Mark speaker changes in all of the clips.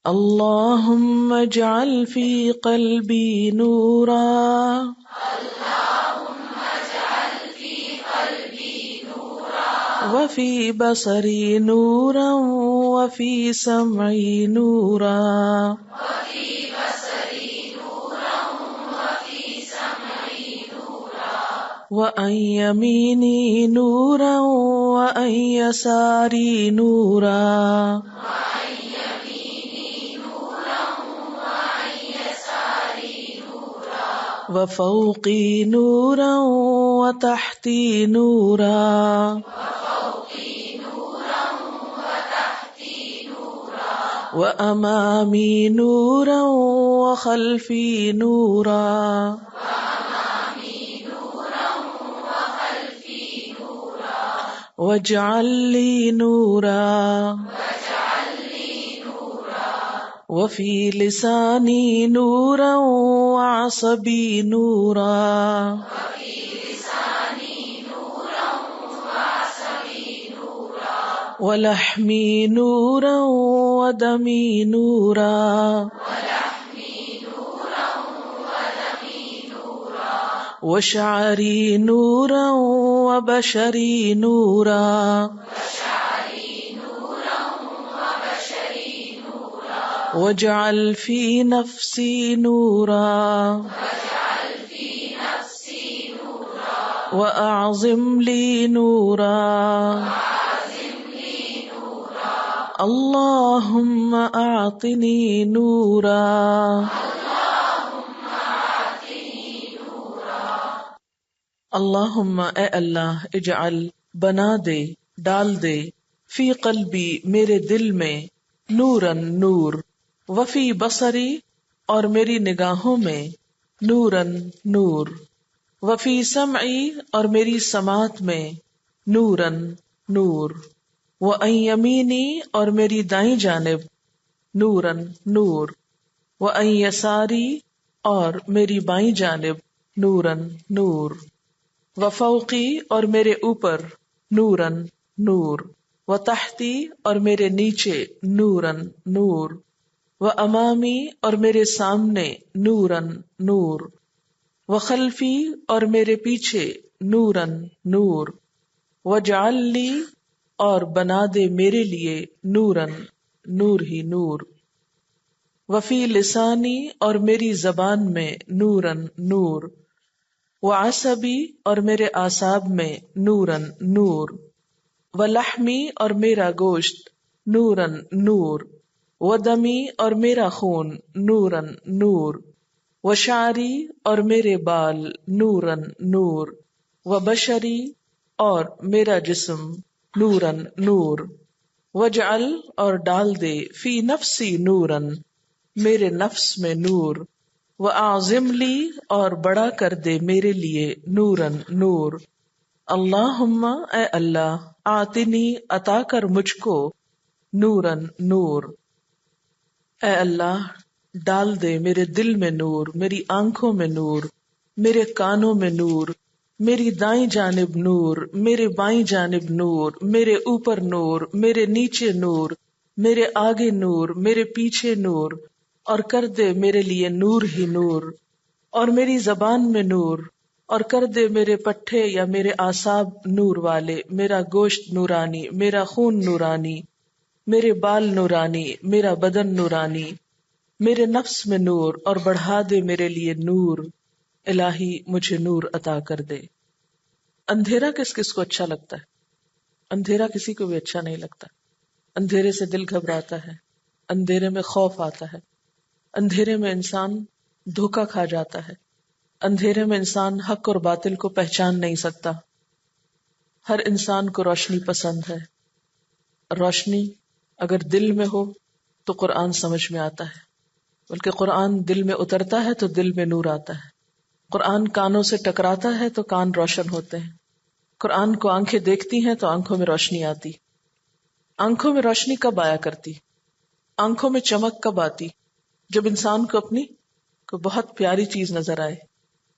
Speaker 1: اللهم اجعل في قلبي نورا وفي بصري نورا وفي سمعي نورا وعن يميني نورا وعن يساري نورا وفوقي نورا وتحتي نورا وأمامي نورا وخلفي نورا واجعل لي نورا وفي لساني نورا وعصبي نورا ولحمي نورا ودمي نورا وشعري نورا وبشري نورا واجعل في نفسي نورا وأعظم لي نورا اللهم أعطني نورا اللہم اے اللہ اجعل بنا دے ڈال دے فی قلبی میرے دل میں نورن نور وفی بصری اور میری نگاہوں میں نورن نور وفی سمعی اور میری سماعت میں نورن نور وعن یمینی اور میری دائیں جانب نورن نور وعن یساری اور میری بائیں جانب نورن نور وفوقی اور میرے اوپر نورن نور وتحتی اور میرے نیچے نورن نور وامامی اور میرے سامنے نورن نور وخلفی اور میرے پیچھے نورن نور واجعل لی اور بنا دے میرے لیے نورن نور ہی نور وفی لسانی اور میری زبان میں نورن نور وعصبی اور میرے اعصاب میں نورن نور ولحمی اور میرا گوشت نورن نور ودمی اور میرا خون نورن نور وشعری اور میرے بال نورن نور وبشری اور میرا جسم نورن نور واجعل اور ڈال دے فی نفسی نورن میرے نفس میں نور وَأَعْظِمْ لِي اور بڑا کر دے میرے لیے نورن نور اللہم اے اللہ آتنی عطا کر مجھ کو نورن نور اے اللہ ڈال دے میرے دل میں نور میری آنکھوں میں نور میرے کانوں میں نور میری دائیں جانب نور میرے بائیں جانب نور میرے اوپر نور میرے نیچے نور میرے آگے نور میرے پیچھے نور اور کر دے میرے لیے نور ہی نور اور میری زبان میں نور اور کر دے میرے پٹھے یا میرے اعصاب نور والے میرا گوشت نورانی میرا خون نورانی میرے بال نورانی میرا بدن نورانی میرے نفس میں نور اور بڑھا دے میرے لیے نور الہی مجھے نور عطا کر دے. اندھیرا کس کس کو اچھا لگتا ہے؟ اندھیرا کسی کو بھی اچھا نہیں لگتا. اندھیرے سے دل گھبراتا ہے، اندھیرے میں خوف آتا ہے، اندھیرے میں انسان دھوکا کھا جاتا ہے، اندھیرے میں انسان حق اور باطل کو پہچان نہیں سکتا. ہر انسان کو روشنی پسند ہے. روشنی اگر دل میں ہو تو قرآن سمجھ میں آتا ہے، بلکہ قرآن دل میں اترتا ہے تو دل میں نور آتا ہے. قرآن کانوں سے ٹکراتا ہے تو کان روشن ہوتے ہیں. قرآن کو آنکھیں دیکھتی ہیں تو آنکھوں میں روشنی آتی. آنکھوں میں روشنی کب آیا کرتی؟ آنکھوں میں چمک کب آتی؟ جب انسان کو اپنی کوئی بہت پیاری چیز نظر آئے،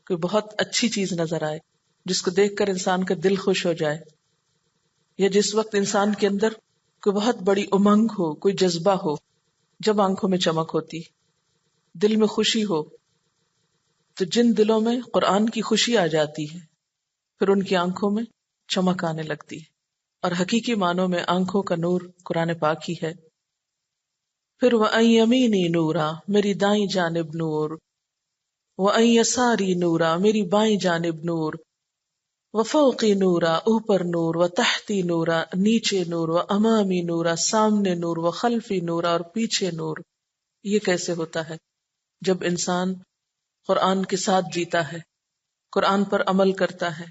Speaker 1: کوئی بہت اچھی چیز نظر آئے جس کو دیکھ کر انسان کا دل خوش ہو جائے، یا جس وقت انسان کے اندر کوئی بہت بڑی امنگ ہو، کوئی جذبہ ہو. جب آنکھوں میں چمک ہوتی، دل میں خوشی ہو، تو جن دلوں میں قرآن کی خوشی آ جاتی ہے پھر ان کی آنکھوں میں چمک آنے لگتی ہے، اور حقیقی معنوں میں آنکھوں کا نور قرآن پاک ہی ہے۔ پھر وَأَن یمینی نورا، میری دائیں جانب نور، وَأن یساری نورا، میری بائیں جانب نور، وفوقی نورا، اوپر نور، وتحتی نورا، نیچے نور، وامامی نورا، سامنے نور، وخلفی نورا، اور پیچھے نور۔ یہ کیسے ہوتا ہے؟ جب انسان قرآن کے ساتھ جیتا ہے، قرآن پر عمل کرتا ہے،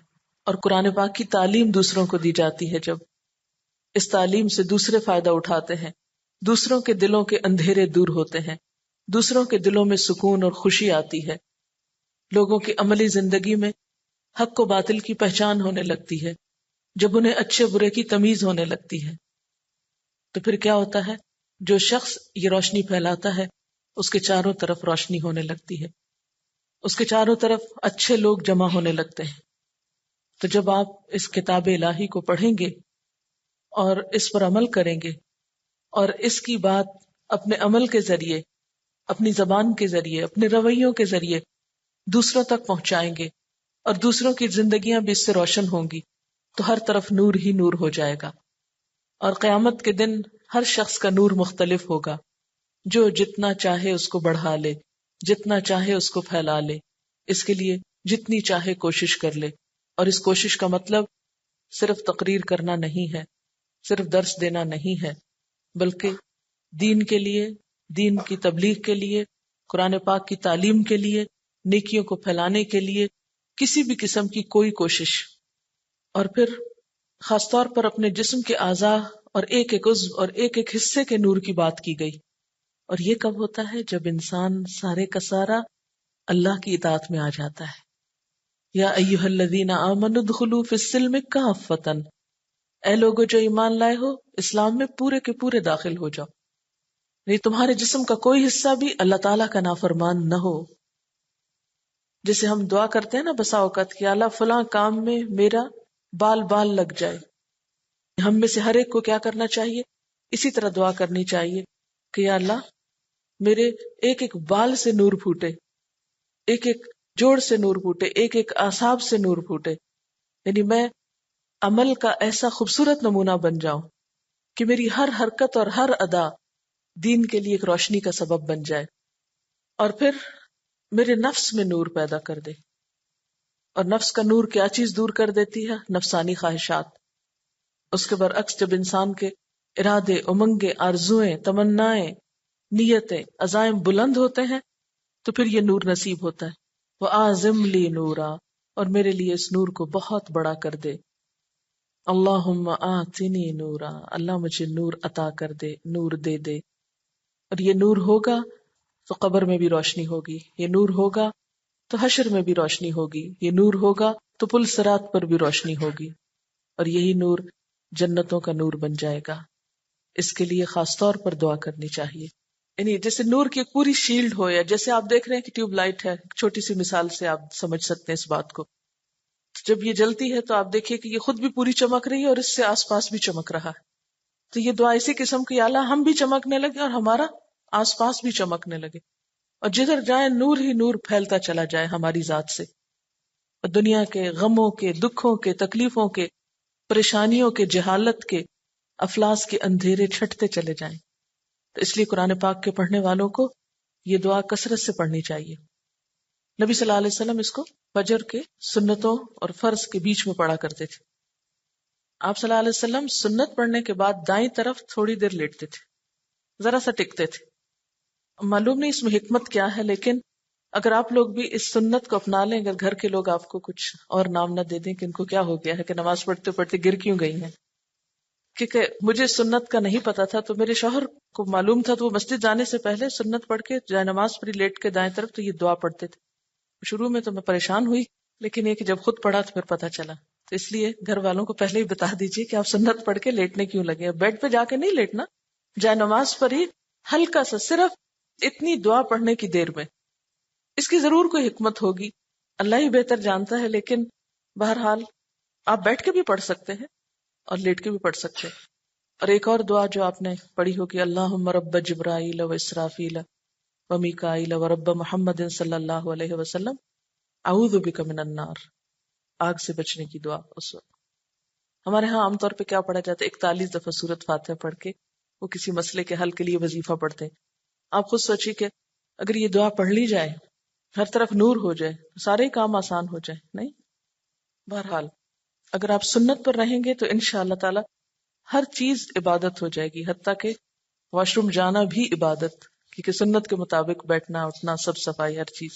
Speaker 1: اور قرآن پاک کی تعلیم دوسروں کو دی جاتی ہے، جب اس تعلیم سے دوسرے فائدہ اٹھاتے ہیں، دوسروں کے دلوں کے اندھیرے دور ہوتے ہیں، دوسروں کے دلوں میں سکون اور خوشی آتی ہے، لوگوں کی عملی زندگی میں حق و باطل کی پہچان ہونے لگتی ہے، جب انہیں اچھے برے کی تمیز ہونے لگتی ہے، تو پھر کیا ہوتا ہے؟ جو شخص یہ روشنی پھیلاتا ہے اس کے چاروں طرف روشنی ہونے لگتی ہے، اس کے چاروں طرف اچھے لوگ جمع ہونے لگتے ہیں۔ تو جب آپ اس کتاب الہی کو پڑھیں گے اور اس پر عمل کریں گے، اور اس کی بات اپنے عمل کے ذریعے، اپنی زبان کے ذریعے، اپنے رویوں کے ذریعے دوسروں تک پہنچائیں گے، اور دوسروں کی زندگیاں بھی اس سے روشن ہوں گی، تو ہر طرف نور ہی نور ہو جائے گا۔ اور قیامت کے دن ہر شخص کا نور مختلف ہوگا، جو جتنا چاہے اس کو بڑھا لے، جتنا چاہے اس کو پھیلا لے، اس کے لیے جتنی چاہے کوشش کر لے۔ اور اس کوشش کا مطلب صرف تقریر کرنا نہیں ہے، صرف درس دینا نہیں ہے، بلکہ دین کے لیے، دین کی تبلیغ کے لیے، قرآن پاک کی تعلیم کے لیے، نیکیوں کو پھیلانے کے لیے کسی بھی قسم کی کوئی کوشش۔ اور پھر خاص طور پر اپنے جسم کے اعضاء اور ایک ایک عضو اور ایک ایک حصے کے نور کی بات کی گئی۔ اور یہ کب ہوتا ہے؟ جب انسان سارے کا سارا اللہ کی اطاعت میں آ جاتا ہے۔ یا ایھا الذین آمنوا ادخلوا فی السلم کافۃ، اے لوگو جو ایمان لائے ہو، اسلام میں پورے کے پورے داخل ہو جاؤ، نہیں تمہارے جسم کا کوئی حصہ بھی اللہ تعالیٰ کا نافرمان نہ ہو۔ جیسے ہم دعا کرتے ہیں نا بسا اوقات کہ اللہ فلاں کام میں میرا بال بال لگ جائے، ہم میں سے ہر ایک کو کیا کرنا چاہیے؟ اسی طرح دعا کرنی چاہیے کہ یا اللہ میرے ایک ایک بال سے نور پھوٹے، ایک ایک جوڑ سے نور پھوٹے، ایک ایک اعصاب سے نور پھوٹے، یعنی میں عمل کا ایسا خوبصورت نمونہ بن جاؤں کہ میری ہر حرکت اور ہر ادا دین کے لیے ایک روشنی کا سبب بن جائے۔ اور پھر میرے نفس میں نور پیدا کر دے۔ اور نفس کا نور کیا چیز دور کر دیتی ہے؟ نفسانی خواہشات۔ اس کے برعکس جب انسان کے ارادے، امنگیں، آرزوئیں، تمنائیں، نیتیں، عزائم بلند ہوتے ہیں تو پھر یہ نور نصیب ہوتا ہے۔ وَآزِمْ لِي نورا، اور میرے لیے اس نور کو بہت بڑا کر دے۔ اللہم آتنی نورا، اللہ مجھے نور عطا کر دے، نور دے دے۔ اور یہ نور ہوگا تو قبر میں بھی روشنی ہوگی، یہ نور ہوگا تو حشر میں بھی روشنی ہوگی، یہ نور ہوگا تو پل صراط پر بھی روشنی ہوگی، اور یہی نور جنتوں کا نور بن جائے گا۔ اس کے لیے خاص طور پر دعا کرنی چاہیے۔ یعنی جیسے نور کی ایک پوری شیلڈ ہو، یا جیسے آپ دیکھ رہے ہیں کہ ٹیوب لائٹ ہے، چھوٹی سی مثال سے آپ سمجھ سکتے ہیں اس بات کو۔ جب یہ جلتی ہے تو آپ دیکھیے کہ یہ خود بھی پوری چمک رہی ہے اور اس سے آس پاس بھی چمک رہا ہے۔ تو یہ دعا اسی قسم کی، یا اللہ ہم بھی چمکنے لگے اور ہمارا آس پاس بھی چمکنے لگے، اور جدھر جائیں نور ہی نور پھیلتا چلا جائے ہماری ذات سے، اور دنیا کے غموں کے، دکھوں کے، تکلیفوں کے، پریشانیوں کے، جہالت کے، افلاس کے اندھیرے چھٹتے چلے جائیں۔ تو اس لیے قرآن پاک کے پڑھنے والوں کو یہ دعا کثرت سے پڑھنی چاہیے۔ نبی صلی اللہ علیہ وسلم اس کو فجر کے سنتوں اور فرض کے بیچ میں پڑھا کرتے تھے۔ آپ صلی اللہ علیہ وسلم سنت پڑھنے کے بعد دائیں طرف تھوڑی دیر لیٹتے تھے، ذرا سا ٹکتے تھے۔ معلوم نہیں اس میں حکمت کیا ہے، لیکن اگر آپ لوگ بھی اس سنت کو اپنا لیں، اگر گھر کے لوگ آپ کو کچھ اور نام نہ دے دیں کہ ان کو کیا ہو گیا ہے کہ نماز پڑھتے پڑھتے گر کیوں گئی ہیں، کیونکہ مجھے سنت کا نہیں پتا تھا، تو میرے شوہر کو معلوم تھا، تو وہ مسجد جانے سے پہلے سنت پڑھ کے جائے نماز پر لیٹ کے دائیں طرف تو یہ دعا پڑھتے تھے۔ شروع میں تو میں پریشان ہوئی، لیکن یہ کہ جب خود پڑھا تو پھر پتا چلا۔ تو اس لیے گھر والوں کو پہلے ہی بتا دیجیے کہ آپ سنت پڑھ کے لیٹنے کیوں لگے، بیڈ پہ جا کے نہیں لیٹنا، جائے نماز پر ہی ہلکا سا صرف اتنی دعا پڑھنے کی دیر میں۔ اس کی ضرور کوئی حکمت ہوگی، اللہ ہی بہتر جانتا ہے، لیکن بہرحال آپ بیٹھ کے بھی پڑھ سکتے ہیں اور لیٹ کے بھی پڑھ سکتے ہیں۔ اور ایک اور دعا جو آپ نے پڑھی ہوگی، اللہم رب جبرائیل و اسرافیل و میکائیل و رب محمد صلی اللہ علیہ وسلم اعوذ بک من النار، آگ سے بچنے کی دعا. اس وقت ہمارے ہاں عام طور پہ کیا پڑھا جاتا ہے، 41 دفعہ سورۃ فاتحہ پڑھ کے وہ کسی مسئلے کے حل کے لیے وظیفہ پڑھتے ہیں. آپ خود سوچیے کہ اگر یہ دعا پڑھ لی جائے، ہر طرف نور ہو جائے، سارے ہی کام آسان ہو جائے. نہیں، بہرحال اگر آپ سنت پر رہیں گے تو انشاءاللہ تعالی ہر چیز عبادت ہو جائے گی، حتیٰ کہ واش روم جانا بھی عبادت، کیونکہ سنت کے مطابق بیٹھنا اٹھنا سب صفائی ہر چیز.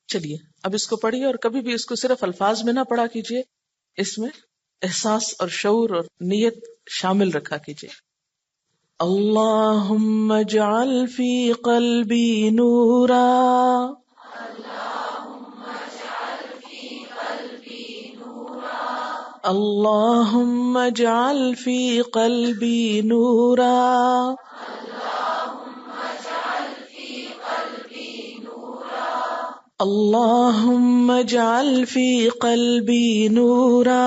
Speaker 1: چلیے اب اس کو پڑھیے، اور کبھی بھی اس کو صرف الفاظ میں نہ پڑھا کیجیے، اس میں احساس اور شعور اور نیت شامل رکھا کیجیے. اللہم اجعل فی قلبی نورا، اللہم اجعل فی قلبی نورا، اللہم اجعل فی قلبی نورا،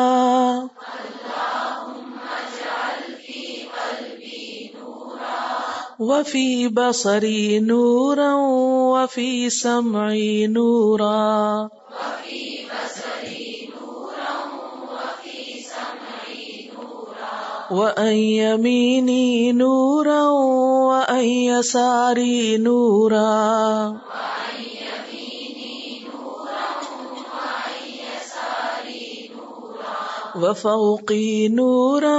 Speaker 1: وفی بصری نورا وفی سمعی نورا، وعن یمینی نورا وعن یساری نورا، وفوقی نورا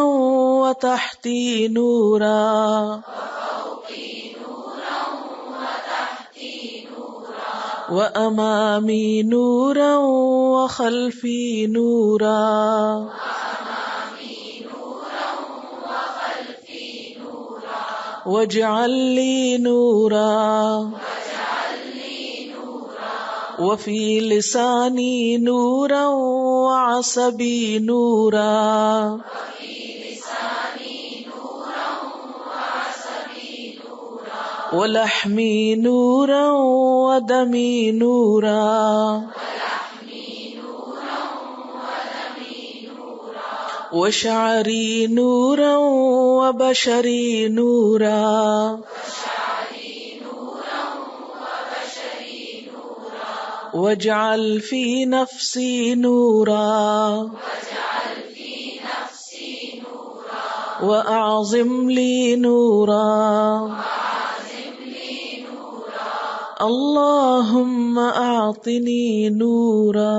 Speaker 1: وتحتی نورا، وامامی نورا وخلفی نورا، واجعل لی نورا، وفی لسانی نورا وعصبی نورا، ولحمی نورا ودمی نورا، وشعری نورا وبشری نورا، واجعل فی نفسی نورا، واعظم لی نورا، اللہم اعطنی نورا.